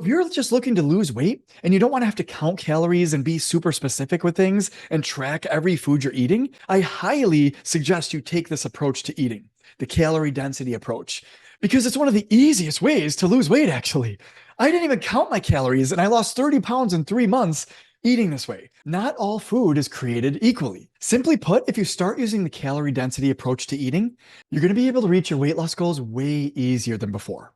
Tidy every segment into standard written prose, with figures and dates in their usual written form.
If you're just looking to lose weight and you don't want to have to count calories and be super specific with things and track every food you're eating, I highly suggest you take this approach to eating, the calorie density approach, because it's one of the easiest ways to lose weight, actually. I didn't even count my calories and I lost 30 pounds in 3 months eating this way. Not all food is created equally. Simply put, if you start using the calorie density approach to eating, you're going to be able to reach your weight loss goals way easier than before.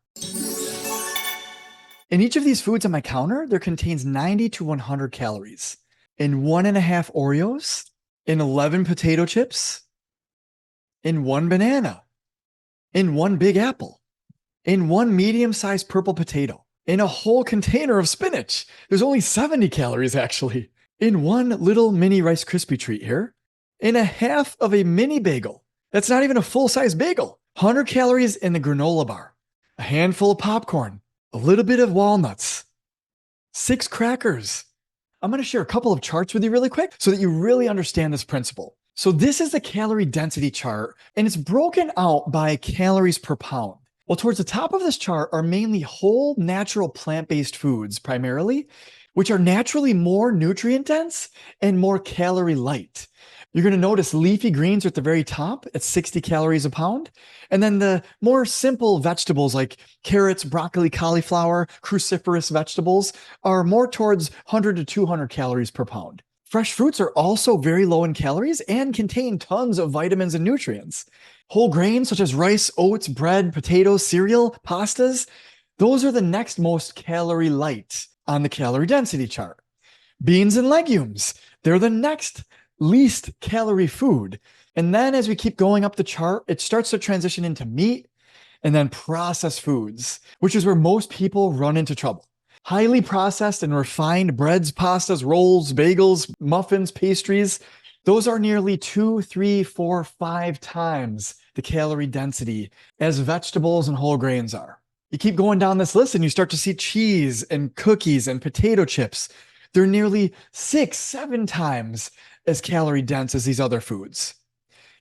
In each of these foods on my counter, there contains 90 to 100 calories. In 1.5 Oreos, in 11 potato chips, in 1 banana, in 1 big apple, in 1 medium-sized purple potato, in a whole container of spinach. There's only 70 calories actually. In 1 little mini Rice Krispie treat here, in a half of a mini bagel. That's not even a full-size bagel. 100 calories in the granola bar, a handful of popcorn, a little bit of walnuts, 6 crackers. I'm going to share a couple of charts with you really quick so that you really understand this principle. So this is the calorie density chart, and it's broken out by calories per pound. Well, towards the top of this chart are mainly whole, natural, plant-based foods primarily, which are naturally more nutrient dense and more calorie light. You're going to notice leafy greens are at the very top at 60 calories a pound. And then the more simple vegetables like carrots, broccoli, cauliflower, cruciferous vegetables are more towards 100 to 200 calories per pound. Fresh fruits are also very low in calories and contain tons of vitamins and nutrients. Whole grains such as rice, oats, bread, potatoes, cereal, pastas, those are the next most calorie light on the calorie density chart. Beans and legumes, they're the next least calorie food. And then as we keep going up the chart, it starts to transition into meat and then processed foods, which is where most people run into trouble. Highly processed and refined breads, pastas, rolls, bagels, muffins, pastries, those are nearly 2, 3, 4, 5 times the calorie density as vegetables and whole grains are. You keep going down this list and you start to see cheese and cookies and potato chips. They're nearly 6, 7 times as calorie dense as these other foods.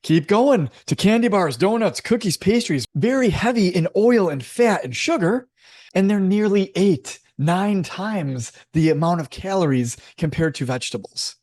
Keep going to candy bars, donuts, cookies, pastries, very heavy in oil and fat and sugar, and they're nearly 8, 9 times the amount of calories compared to vegetables.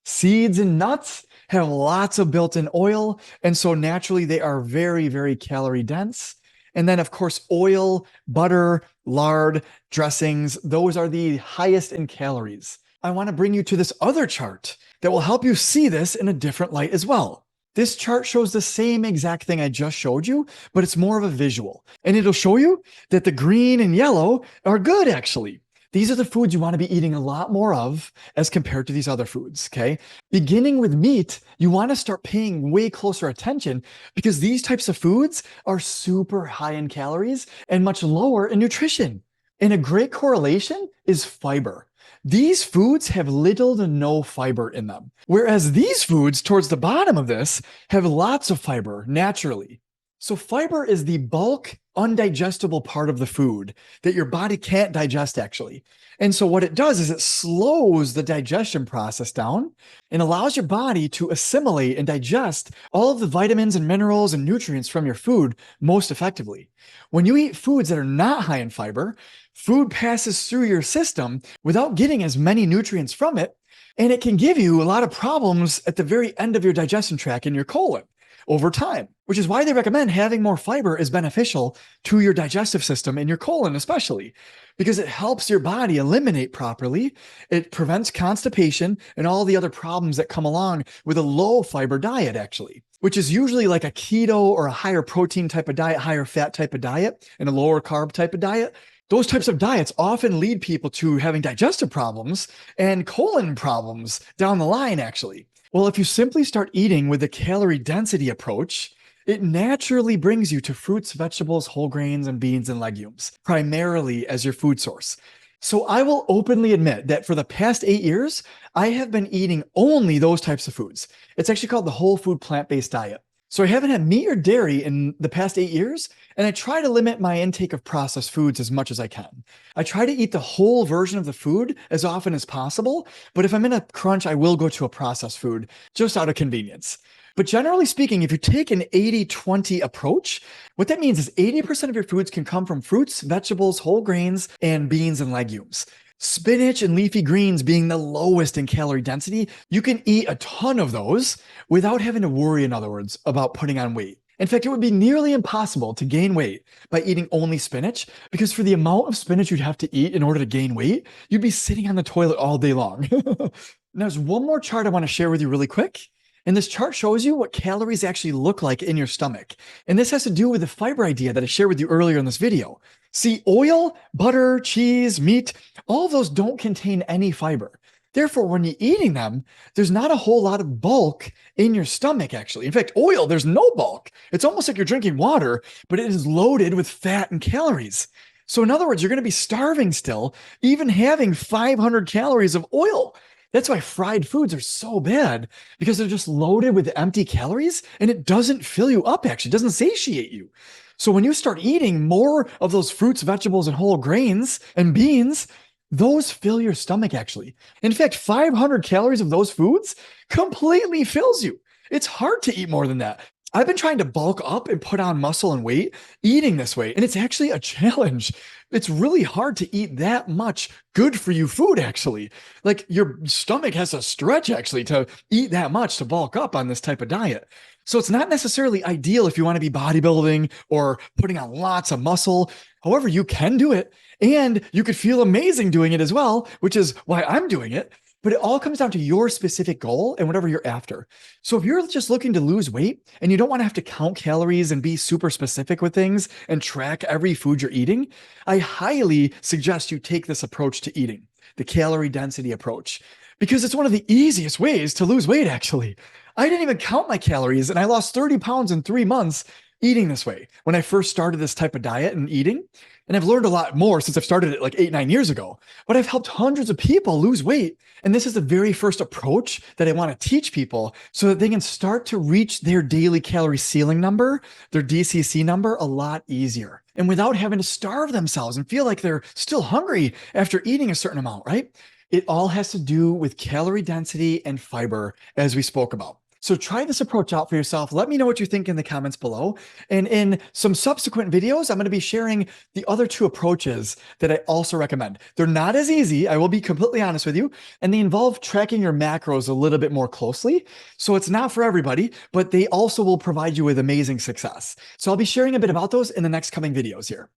Seeds and nuts have lots of built-in oil, and so naturally they are very, very calorie dense. And then, of course, oil, butter, lard, dressings, those are the highest in calories. I want to bring you to this other chart that will help you see this in a different light as well. This chart shows the same exact thing I just showed you, but it's more of a visual. And it'll show you that the green and yellow are good, actually. These are the foods you want to be eating a lot more of as compared to these other foods, okay? Beginning with meat, you want to start paying way closer attention because these types of foods are super high in calories and much lower in nutrition. And a great correlation is fiber. These foods have little to no fiber in them, whereas these foods towards the bottom of this have lots of fiber naturally. So fiber is the bulk, undigestible part of the food that your body can't digest actually. And so what it does is it slows the digestion process down and allows your body to assimilate and digest all of the vitamins and minerals and nutrients from your food most effectively. When you eat foods that are not high in fiber, food passes through your system without getting as many nutrients from it, and it can give you a lot of problems at the very end of your digestion tract in your colon over time, which is why they recommend having more fiber is beneficial to your digestive system and your colon especially, because it helps your body eliminate properly. It prevents constipation and all the other problems that come along with a low fiber diet actually, which is usually like a keto or a higher protein type of diet, higher fat type of diet, and a lower carb type of diet. Those types of diets often lead people to having digestive problems and colon problems down the line actually. Well, if you simply start eating with the calorie density approach, it naturally brings you to fruits, vegetables, whole grains, and beans and legumes, primarily as your food source. So I will openly admit that for the past 8 years, I have been eating only those types of foods. It's actually called the whole food plant-based diet. So I haven't had meat or dairy in the past 8 years, and I try to limit my intake of processed foods as much as I can. I try to eat the whole version of the food as often as possible, but if I'm in a crunch, I will go to a processed food just out of convenience. But generally speaking, if you take an 80-20 approach, what that means is 80% of your foods can come from fruits, vegetables, whole grains, and beans and legumes. Spinach and leafy greens being the lowest in calorie density, you can eat a ton of those without having to worry, in other words, about putting on weight. In fact, it would be nearly impossible to gain weight by eating only spinach because for the amount of spinach you'd have to eat in order to gain weight, you'd be sitting on the toilet all day long. Now, there's one more chart I want to share with you really quick. And this chart shows you what calories actually look like in your stomach. And this has to do with the fiber idea that I shared with you earlier in this video. See, oil, butter, cheese, meat, all of those don't contain any fiber. Therefore, when you're eating them, there's not a whole lot of bulk in your stomach, actually. In fact, oil, there's no bulk. It's almost like you're drinking water, but it is loaded with fat and calories. So, in other words, you're going to be starving still, even having 500 calories of oil. That's why fried foods are so bad because they're just loaded with empty calories and it doesn't fill you up, actually, it doesn't satiate you. So when you start eating more of those fruits, vegetables, and whole grains and beans, those fill your stomach, actually. In fact, 500 calories of those foods completely fills you. It's hard to eat more than that. I've been trying to bulk up and put on muscle and weight eating this way, and it's actually a challenge. It's really hard to eat that much good for you food, actually. Like your stomach has to stretch, actually, to eat that much to bulk up on this type of diet. So it's not necessarily ideal if you want to be bodybuilding or putting on lots of muscle. However, you can do it, and you could feel amazing doing it as well, which is why I'm doing it. But it all comes down to your specific goal and whatever you're after. So if you're just looking to lose weight and you don't want to have to count calories and be super specific with things and track every food you're eating, I highly suggest you take this approach to eating, the calorie density approach, because it's one of the easiest ways to lose weight, actually. I didn't even count my calories and I lost 30 pounds in 3 months eating this way when I first started this type of diet and eating. And I've learned a lot more since I've started it like 8, 9 years ago. But I've helped hundreds of people lose weight. And this is the very first approach that I want to teach people so that they can start to reach their daily calorie ceiling number, their DCC number, a lot easier. And without having to starve themselves and feel like they're still hungry after eating a certain amount, right? It all has to do with calorie density and fiber, as we spoke about. So try this approach out for yourself. Let me know what you think in the comments below. And in some subsequent videos, I'm going to be sharing the other two approaches that I also recommend. They're not as easy, I will be completely honest with you, and they involve tracking your macros a little bit more closely. So it's not for everybody, but they also will provide you with amazing success. So I'll be sharing a bit about those in the next coming videos here.